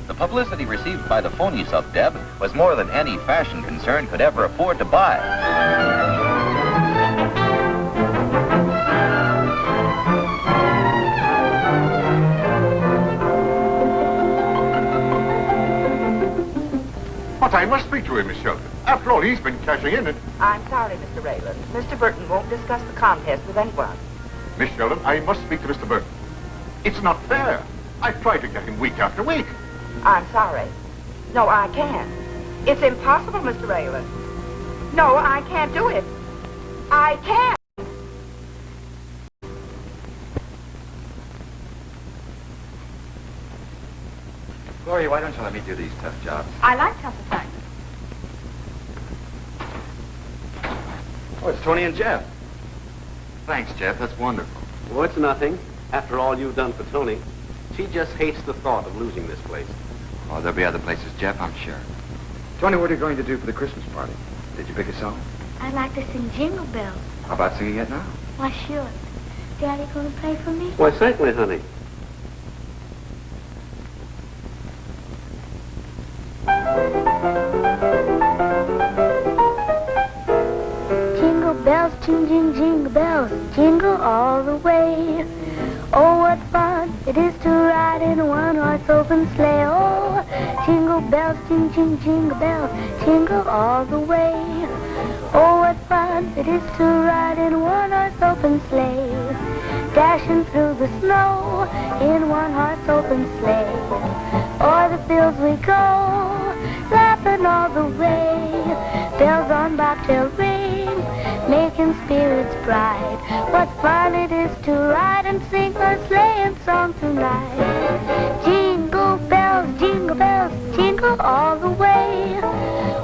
The publicity received by the phony sub-deb was more than any fashion concern could ever afford to buy. But I must speak to him, Miss Shelton. After all, he's been cashing in and... I'm sorry, Mr. Rayland. Mr. Burton won't discuss the contest with anyone. Miss Sheldon, I must speak to Mr. Burton. It's not fair. I've tried to get him week after week. I'm sorry. No, I can't. It's impossible, Mr. Rayland. No, I can't do it. I can't. Gloria, why don't you let me do these tough jobs? I like tough assignments. Oh, it's Toni and Jeff. Thanks, Jeff. That's wonderful. Well, it's nothing. After all you've done for Toni, she just hates the thought of losing this place. Oh, there'll be other places, Jeff, I'm sure. Toni, what are you going to do for the Christmas party? Did you pick a song? I'd like to sing Jingle Bells. How about singing it now? Why, sure. Daddy gonna play for me? Why, certainly, honey. Jingle bells, jingle bells, jingle all the way. Oh, what fun it is to ride in a one-horse open sleigh. Oh, jingle bells, jingle bells, jingle all the way. Oh, what fun it is to ride in a one-horse open sleigh. Dashing through the snow in one-horse open sleigh. O'er the fields we go, laughing all the way. Bells on bobtail ring, making spirits bright. What fun it is to ride and sing a sleighing song tonight. Jingle bells, jingle all the way.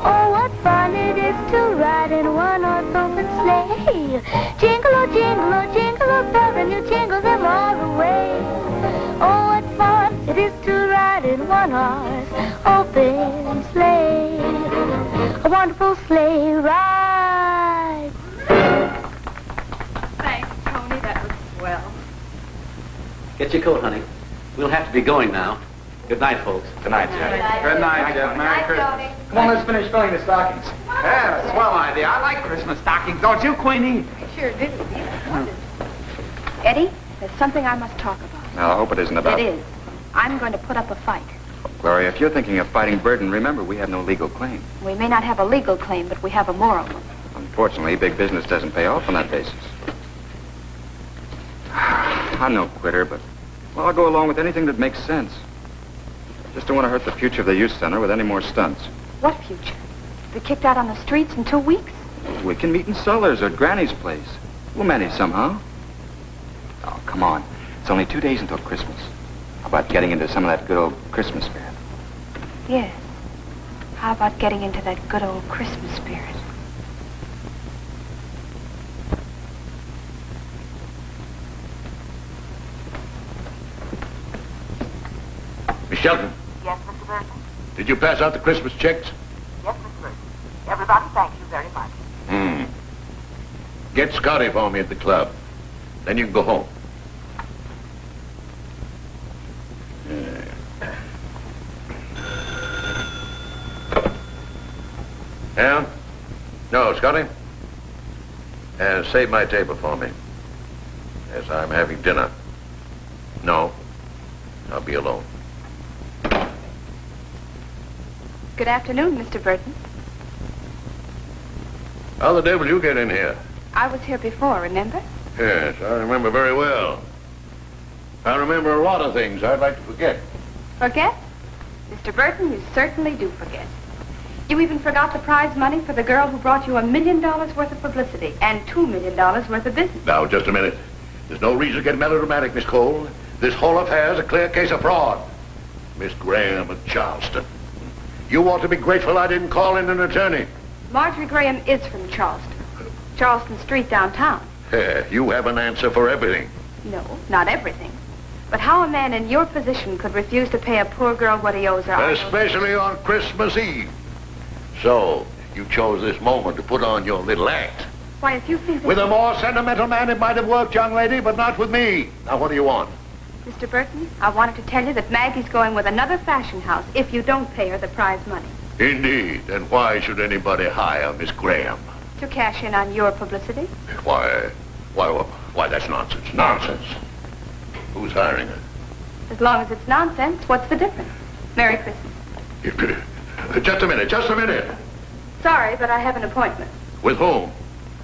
Oh, what fun it is to ride in one horse open sleigh. Jingle, oh, bells, and you jingle them all the way. Oh, what fun it is to ride in one horse open sleigh. A wonderful sleigh ride. Thanks, Toni. That was swell. Get your coat, honey. We'll have to be going now. Good night, folks. Good night, Jeff. Good night, Jeff. Merry Christmas. Come on, let's finish filling the stockings. Yeah, swell idea. I like Christmas stockings, don't you, Queenie? I sure do. Eddie, there's something I must talk about. Now, I hope it isn't about... It is. I'm going to put up a fight. Gloria, if you're thinking of fighting Burton, remember, we have no legal claim. We may not have a legal claim, but we have a moral one. Unfortunately, big business doesn't pay off on that basis. I'm no quitter, but, well, I'll go along with anything that makes sense. Just don't want to hurt the future of the youth center with any more stunts. What future? Be kicked out on the streets in 2 weeks? We can meet in Sullers or Granny's place. We'll manage somehow. Oh, come on. It's only 2 days until Christmas. How about getting into some of that good old Christmas spirit? Yes. How about getting into that good old Christmas spirit? Miss Shelton, Yes, Mr. Burton? did you pass out the Christmas checks? Yes, Mr. Burton. Everybody, thank you very much. Get Scotty for me at the club. Then you can go home. Yeah? No, Scotty? Save my table for me. Yes, I'm having dinner. No, I'll be alone. Good afternoon, Mr. Burton. How the devil you get in here? I was here before, remember? Yes, I remember very well. I remember a lot of things I'd like to forget. Forget? Mr. Burton, you certainly do forget. You even forgot the prize money for the girl who brought you $1 million worth of publicity and $2 million worth of business. Now, just a minute. There's no reason to get melodramatic, Miss Cole. This whole affair is a clear case of fraud. Miss Graham of Charleston. You ought to be grateful I didn't call in an attorney. Marjorie Graham is from Charleston. Charleston Street downtown. You have an answer for everything. No, not everything. But how a man in your position could refuse to pay a poor girl what he owes her... Especially on Christmas Eve. So, you chose this moment to put on your little act. Why, if you think that... With a more sentimental man, it might have worked, young lady, but not with me. Now, what do you want? Mr. Burton, I wanted to tell you that Maggie's going with another fashion house if you don't pay her the prize money. Indeed. And why should anybody hire Miss Graham? To cash in on your publicity? Why, that's nonsense. Nonsense. Who's hiring her? As long as it's nonsense, what's the difference? Merry Christmas. Just a minute. Sorry, but I have an appointment. With whom?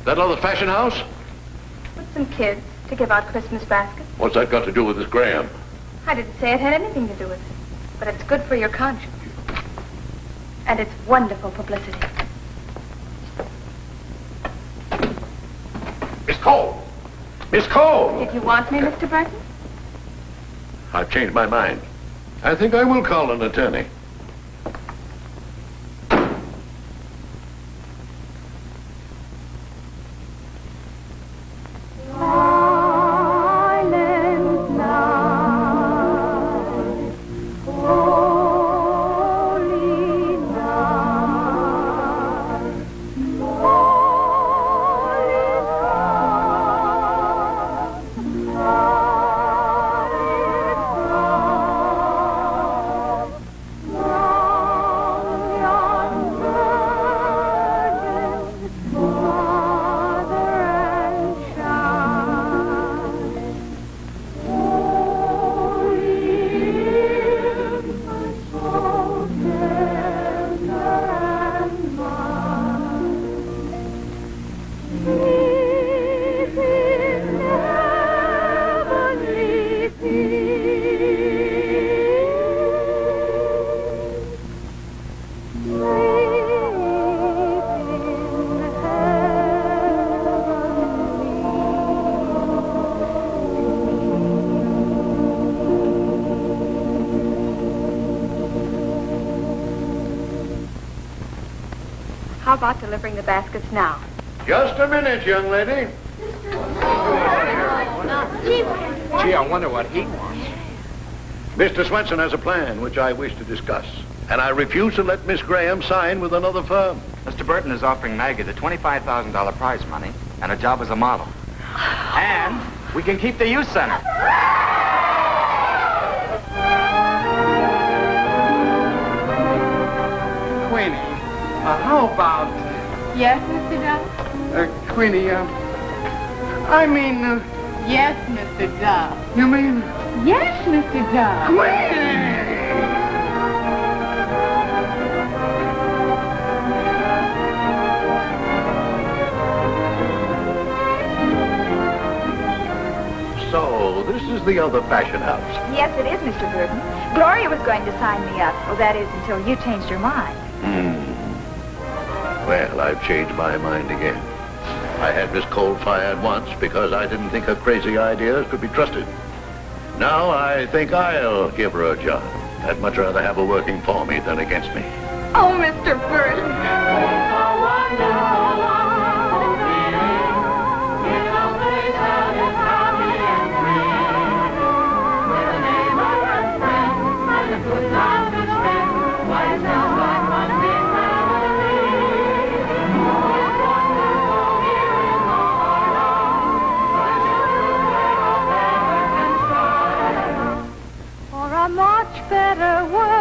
That other fashion house? With some kids to give out Christmas baskets. What's that got to do with this Graham? I didn't say it had anything to do with it. But it's good for your conscience. And it's wonderful publicity. Miss Cole! Miss Cole! Did you want me, Mr. Burton? I've changed my mind. I think I will call an attorney. How about delivering the baskets now? Just a minute, young lady. Gee, I wonder what he wants. Mr. Swenson has a plan which I wish to discuss. And I refuse to let Miss Graham sign with another firm. Mr. Burton is offering Maggie the $25,000 prize money and a job as a model. And we can keep the youth center. Queenie, how about... Yes, Mr. Dove? Queenie, Yes, Mr. Dove. You mean... Yes, Mr. Dove. So, this is the other fashion house. Yes, it is, Mr. Burton. Gloria was going to sign me up. Well, that is until you changed your mind. Well, I've changed my mind again. I had Miss Cole fired once because I didn't think her crazy ideas could be trusted. Now I think I'll give her a job. I'd much rather have her working for me than against me. Oh, Mr. Burton. For a much better world.